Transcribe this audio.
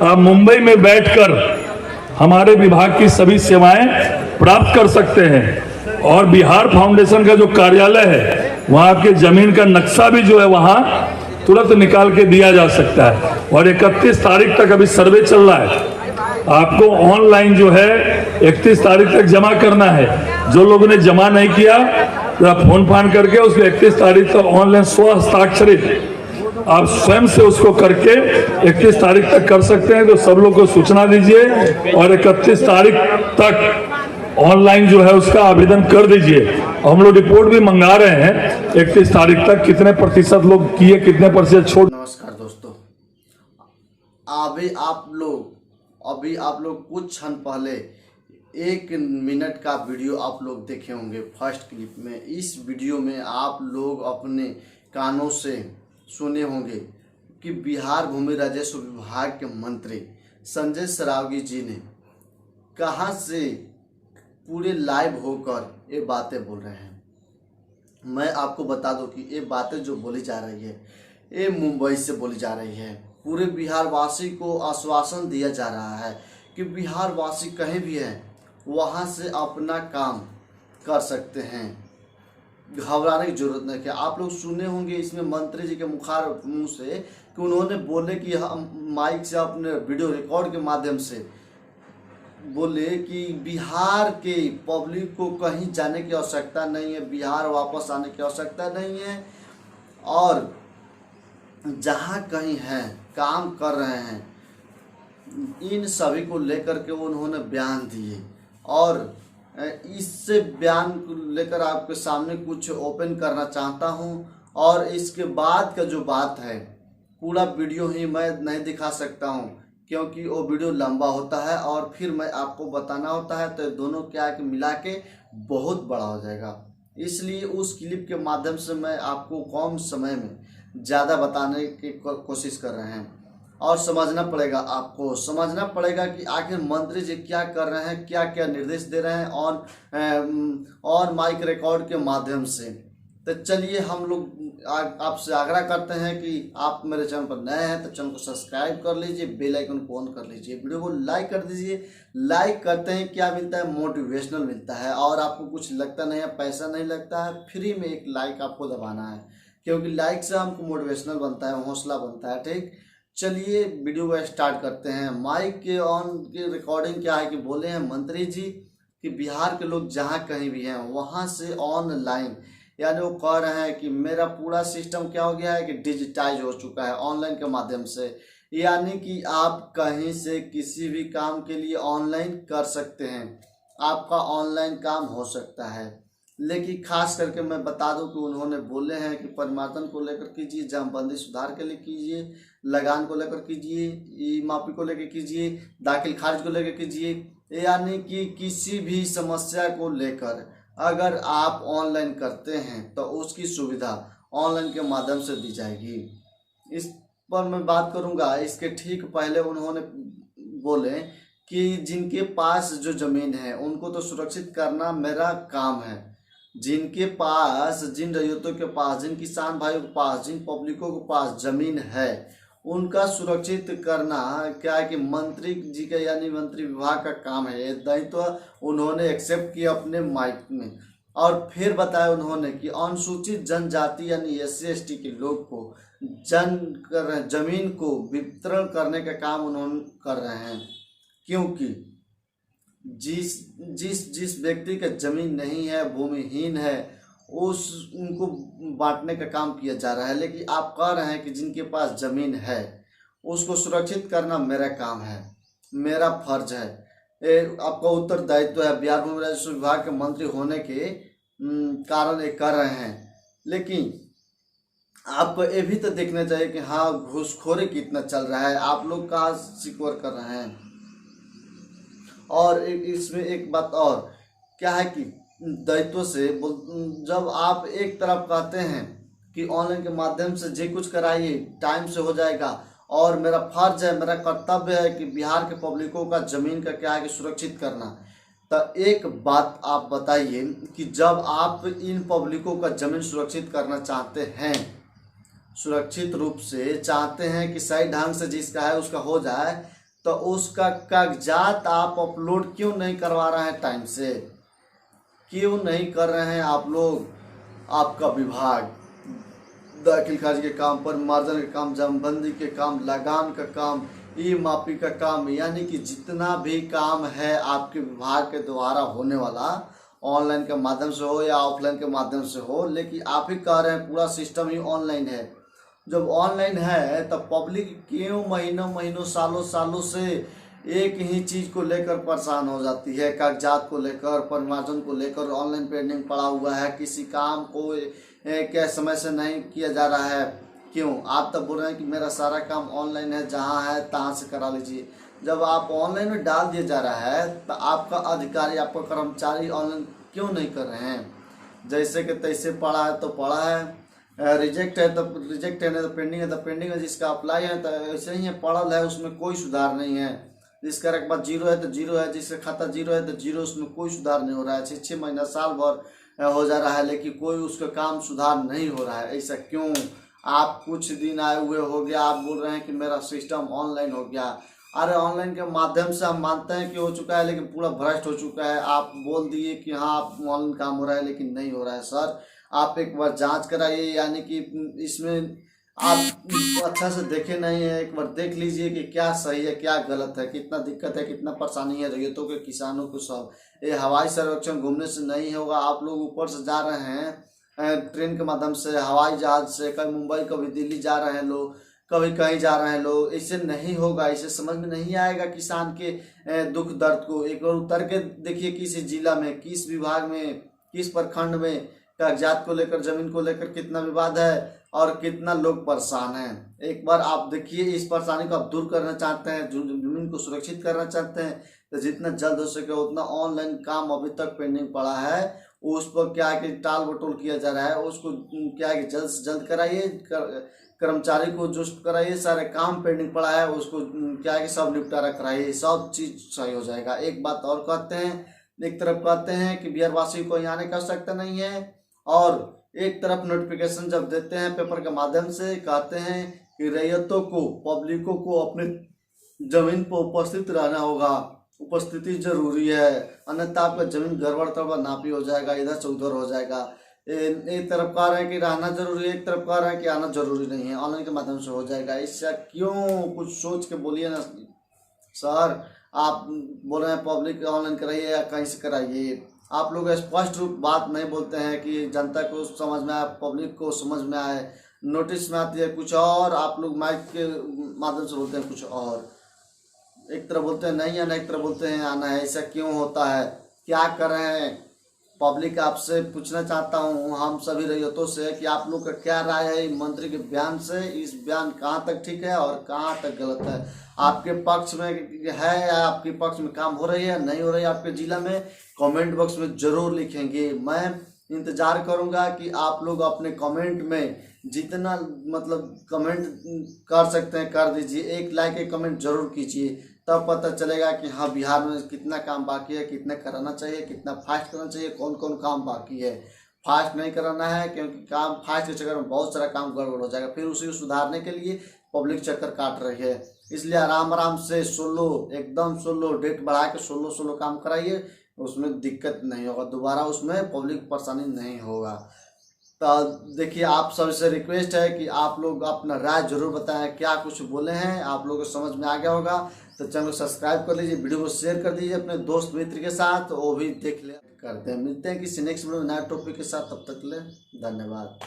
आप मुंबई में बैठकर हमारे विभाग की सभी सेवाएं प्राप्त कर सकते हैं। और बिहार फाउंडेशन का जो कार्यालय है वहां आपके जमीन का नक्शा भी जो है वहां तुरंत निकाल के दिया जा सकता है। और 31 तारीख तक अभी सर्वे चल रहा है, आपको ऑनलाइन जो है 31 तारीख तक जमा करना है। जो लोगों ने जमा नहीं किया तो आप फोन फान करके उसको 31 तारीख तक ऑनलाइन स्व हस्ताक्षरित आप स्वयं से उसको करके 31 तारीख तक कर सकते हैं। तो सब लोग को सूचना दीजिए और 31 तारीख तक ऑनलाइन जो है उसका आवेदन कर दीजिए। हम लोग रिपोर्ट भी मंगा रहे हैं 31 तारीख तक कितने प्रतिशत लोग किए, कितने प्रतिशत छोड़। नमस्कार दोस्तों, अभी आप लोग कुछ क्षण पहले 1 मिनट का वीडियो आप लोग देखे होंगे फर्स्ट क्लिप में। इस वीडियो में आप लोग अपने कानों से सुने होंगे कि बिहार भूमि राजस्व विभाग के मंत्री संजय सरावगी जी ने कहां से पूरे लाइव होकर ये बातें बोल रहे हैं। मैं आपको बता दूं कि ये बातें जो बोली जा रही है ये मुंबई से बोली जा रही है। पूरे बिहार वासी को आश्वासन दिया जा रहा है कि बिहार वासी कहीं भी हैं वहां से अपना काम कर सकते हैं, घबराने की जरूरत नहीं है। आप लोग सुने होंगे इसमें मंत्री जी के मुंह से कि उन्होंने बोले कि हम माइक से अपने वीडियो रिकॉर्ड के माध्यम से बोले कि बिहार के पब्लिक को कहीं जाने की आवश्यकता नहीं है, बिहार वापस आने की आवश्यकता नहीं है, और जहाँ कहीं हैं काम कर रहे हैं इन सभी को लेकर के उन्होंने बयान दिए। और इससे बयान को लेकर आपके सामने कुछ ओपन करना चाहता हूं। और इसके बाद का जो बात है पूरा वीडियो ही मैं नहीं दिखा सकता हूं क्योंकि वो वीडियो लंबा होता है और फिर मैं आपको बताना होता है, तो दोनों क्या है कि मिला के बहुत बड़ा हो जाएगा। इसलिए उस क्लिप के माध्यम से मैं आपको कम समय में ज़्यादा बताने की कोशिश कर रहे हैं। और समझना पड़ेगा, आपको समझना पड़ेगा कि आखिर मंत्री जी क्या कर रहे हैं, क्या क्या निर्देश दे रहे हैं ऑन माइक रिकॉर्ड के माध्यम से। तो चलिए हम लोग आपसे आग्रह करते हैं कि आप मेरे चैनल पर नए हैं तो चैनल को सब्सक्राइब कर लीजिए, बेल आइकन को ऑन कर लीजिए, वीडियो को लाइक कर दीजिए। लाइक करते हैं क्या मिलता है, मोटिवेशनल मिलता है। और आपको कुछ लगता नहीं है, पैसा नहीं लगता है, फ्री में एक लाइक आपको दबाना है क्योंकि लाइक से हमको मोटिवेशनल बनता है, हौसला बनता है। ठीक, चलिए वीडियो को स्टार्ट करते हैं। माइक के ऑन की रिकॉर्डिंग क्या है कि बोले हैं मंत्री जी कि बिहार के लोग जहाँ कहीं भी हैं वहाँ से ऑनलाइन, यानी वो कह रहे हैं कि मेरा पूरा सिस्टम क्या हो गया है कि डिजिटाइज हो चुका है ऑनलाइन के माध्यम से। यानी कि आप कहीं से किसी भी काम के लिए ऑनलाइन कर सकते हैं, आपका ऑनलाइन काम हो सकता है। लेकिन खास करके मैं बता दूं कि उन्होंने बोले हैं कि परिवर्तन को लेकर कीजिए, जमाबंदी सुधार के लिए कीजिए, लगान को लेकर कीजिए, ई माफी को लेकर कीजिए, दाखिल खारिज को लेकर कीजिए। यानी कि किसी भी समस्या को लेकर अगर आप ऑनलाइन करते हैं तो उसकी सुविधा ऑनलाइन के माध्यम से दी जाएगी। इस पर मैं बात करूंगा। इसके ठीक पहले उन्होंने बोले कि जिनके पास जो जमीन है उनको तो सुरक्षित करना मेरा काम है। जिनके पास, जिन रैयतों के पास, जिन किसान भाइयों के पास, जिन पब्लिकों के पास जमीन है उनका सुरक्षित करना क्या है कि मंत्री जी का यानी मंत्री विभाग का काम है। ये दायित्व उन्होंने एक्सेप्ट किया अपने माइक में। और फिर बताया उन्होंने कि अनुसूचित जनजाति यानी SC/ST के लोग को जमीन को वितरण करने का काम उन्होंने कर रहे हैं, क्योंकि जिस व्यक्ति का जमीन नहीं है, भूमिहीन है, उनको बांटने का काम किया जा रहा है। लेकिन आप कह रहे हैं कि जिनके पास जमीन है उसको सुरक्षित करना मेरा काम है, मेरा फर्ज है, आपका उत्तरदायित्व है। बिहार भूमि राजस्व विभाग के मंत्री होने के कारण ये कर रहे हैं। लेकिन आपको ये भी तो देखना चाहिए कि हाँ घूसखोरी कितना चल रहा है, आप लोग कहाँ सिक्योर कर रहे हैं। और इसमें एक बात और क्या है कि दायित्व से जब आप एक तरफ कहते हैं कि ऑनलाइन के माध्यम से जो कुछ कराइए टाइम से हो जाएगा और मेरा फर्ज है, मेरा कर्तव्य है कि बिहार के पब्लिकों का जमीन का क्या है कि सुरक्षित करना, तो एक बात आप बताइए कि जब आप इन पब्लिकों का जमीन सुरक्षित करना चाहते हैं, सुरक्षित रूप से चाहते हैं कि सही ढंग से जिसका है उसका हो जाए, तो उसका कागजात आप अपलोड क्यों नहीं करवा रहे हैं टाइम से? क्यों नहीं कर रहे हैं आप लोग? आपका विभाग दाखिल खारिज के काम, पर मार्जन के काम, जमबंदी के काम, लगान का काम, ई मापी का काम, यानी कि जितना भी काम है आपके विभाग के द्वारा होने वाला, ऑनलाइन के माध्यम से हो या ऑफलाइन के माध्यम से हो, लेकिन आप ही कह रहे हैं पूरा सिस्टम ही ऑनलाइन है। जब ऑनलाइन है तब पब्लिक क्यों महीनों सालों से एक ही चीज़ को लेकर परेशान हो जाती है? कागजात को लेकर, परिमार्जन को लेकर ऑनलाइन पेंडिंग पड़ा हुआ है, किसी काम को क्या समय से नहीं किया जा रहा है। क्यों? आप तब बोल रहे हैं कि मेरा सारा काम ऑनलाइन है, जहाँ है तहाँ से करा लीजिए। जब आप ऑनलाइन में डाल दिया जा रहा है तो आपका अधिकारी, आपका कर्मचारी ऑनलाइन क्यों नहीं कर रहे हैं? जैसे कि तैसे पड़ा है तो पड़ा है, रिजेक्ट है तो रिजेक्ट है, नहीं तो पेंडिंग है तो पेंडिंग है, जिसका अप्लाई है तो ऐसे ही है, पड़ल है, उसमें कोई सुधार नहीं है। जिसका रकबा 0 है तो 0 है, जिसका खाता 0 है तो 0, उसमें कोई सुधार नहीं हो रहा है। 6 महीना साल भर हो जा रहा है लेकिन कोई उसका काम सुधार नहीं हो रहा है। ऐसा क्यों? आप कुछ दिन आए हुए हो गया, आप बोल रहे हैं कि मेरा सिस्टम ऑनलाइन हो गया। अरे ऑनलाइन के माध्यम से हम मानते हैं कि हो चुका है, लेकिन पूरा भ्रष्ट हो चुका है। आप बोल दिए कि हाँ आप ऑनलाइन काम हो रहा है, लेकिन नहीं हो रहा है। सर आप एक बार जांच कराइए, यानी कि इसमें आप अच्छा से देखे नहीं है, एक बार देख लीजिए कि क्या सही है क्या गलत है, कितना दिक्कत है, कितना परेशानी है रैयतों के, किसानों को। सब ये हवाई सर्वेक्षण घूमने से नहीं होगा। आप लोग ऊपर से जा रहे हैं ट्रेन के माध्यम से, हवाई जहाज से, कभी मुंबई कभी दिल्ली जा रहे हैं लोग, कभी कहीं जा रहे हैं लोग। इससे नहीं होगा, इसे समझ में नहीं आएगा किसान के दुख दर्द को। एक बार उतर के देखिए किसी जिला में, किस विभाग में, किस प्रखंड में कागजात को लेकर, जमीन को लेकर कितना विवाद है और कितना लोग परेशान हैं। एक बार आप देखिए, इस परेशानी को आप दूर करना चाहते हैं, जमीन को सुरक्षित करना चाहते हैं, तो जितना जल्द हो सके उतना ऑनलाइन काम अभी तक पेंडिंग पड़ा है, उस पर क्या है कि टाल बटोल किया जा रहा है, उसको क्या है कि जल्द से जल्द कराइए, कर्मचारी को जुस्ट कराइए। सारे काम पेंडिंग पड़ा है उसको क्या है कि सब निपटारा कराइए, सब चीज़ सही हो जाएगा। एक बात और कहते हैं, एक तरफ कहते हैं कि बिहारवासी को यहाँ नहीं कर सकता नहीं है, और एक तरफ नोटिफिकेशन जब देते हैं पेपर के माध्यम से, कहते हैं कि रैयतों को, पब्लिकों को अपने जमीन पर उपस्थित रहना होगा, उपस्थिति जरूरी है, अन्यथा आपका जमीन गड़बड़ तड़बड़ नापी हो जाएगा, इधर से उधर हो जाएगा। एक तरफ कह रहे हैं कि रहना जरूरी है, एक तरफ कह रहे हैं कि आना जरूरी नहीं है, ऑनलाइन के माध्यम से हो जाएगा। इससे क्यों? कुछ सोच के बोलिए ना सर। आप बोल रहे हैं पब्लिक ऑनलाइन कराइए या कहीं से कराइए। आप लोग स्पष्ट रूप बात नहीं बोलते हैं कि जनता को समझ में आए, पब्लिक को समझ में आए। नोटिस में आती है कुछ और, आप लोग माइक के माध्यम से बोलते हैं कुछ और। एक तरफ बोलते हैं नहीं आना, एक तरफ बोलते हैं आना है। ऐसा क्यों होता है? क्या कर रहे हैं? पब्लिक आपसे पूछना चाहता हूँ, हम सभी रैयतों से, कि आप लोग का क्या राय है मंत्री के बयान से? इस बयान कहाँ तक ठीक है और कहाँ तक गलत है? आपके पक्ष में है या आपके पक्ष में काम हो रही है नहीं हो रही है आपके जिला में? कमेंट बॉक्स में जरूर लिखेंगे। मैं इंतजार करूंगा कि आप लोग अपने कमेंट में जितना मतलब कमेंट कर सकते हैं कर दीजिए। एक लाइक एक कमेंट जरूर कीजिए, तब पता चलेगा कि हाँ बिहार में कितना काम बाकी है, कितना कराना चाहिए, कितना फास्ट करना चाहिए, कौन कौन काम बाकी है। फास्ट नहीं कराना है, क्योंकि काम फास्ट के चक्कर में बहुत सारा काम गड़बड़ हो जाएगा, फिर उसी को सुधारने के लिए पब्लिक चक्कर काट रही है। इसलिए आराम से एकदम सोलो डेट बढ़ा के सोलो काम कराइए, उसमें दिक्कत नहीं होगा, दोबारा उसमें पब्लिक परेशानी नहीं होगा। तो देखिए, आप सबसे रिक्वेस्ट है कि आप लोग अपना राय जरूर बताएं, क्या कुछ बोले हैं आप लोगों को समझ में आ गया होगा तो चैनल को सब्सक्राइब कर लीजिए, वीडियो को शेयर कर दीजिए अपने दोस्त मित्र के साथ, वो भी देख ले करते हैं। मिलते हैं किसी नेक्स्ट वीडियो में नया टॉपिक के साथ, तब तक के लिए धन्यवाद।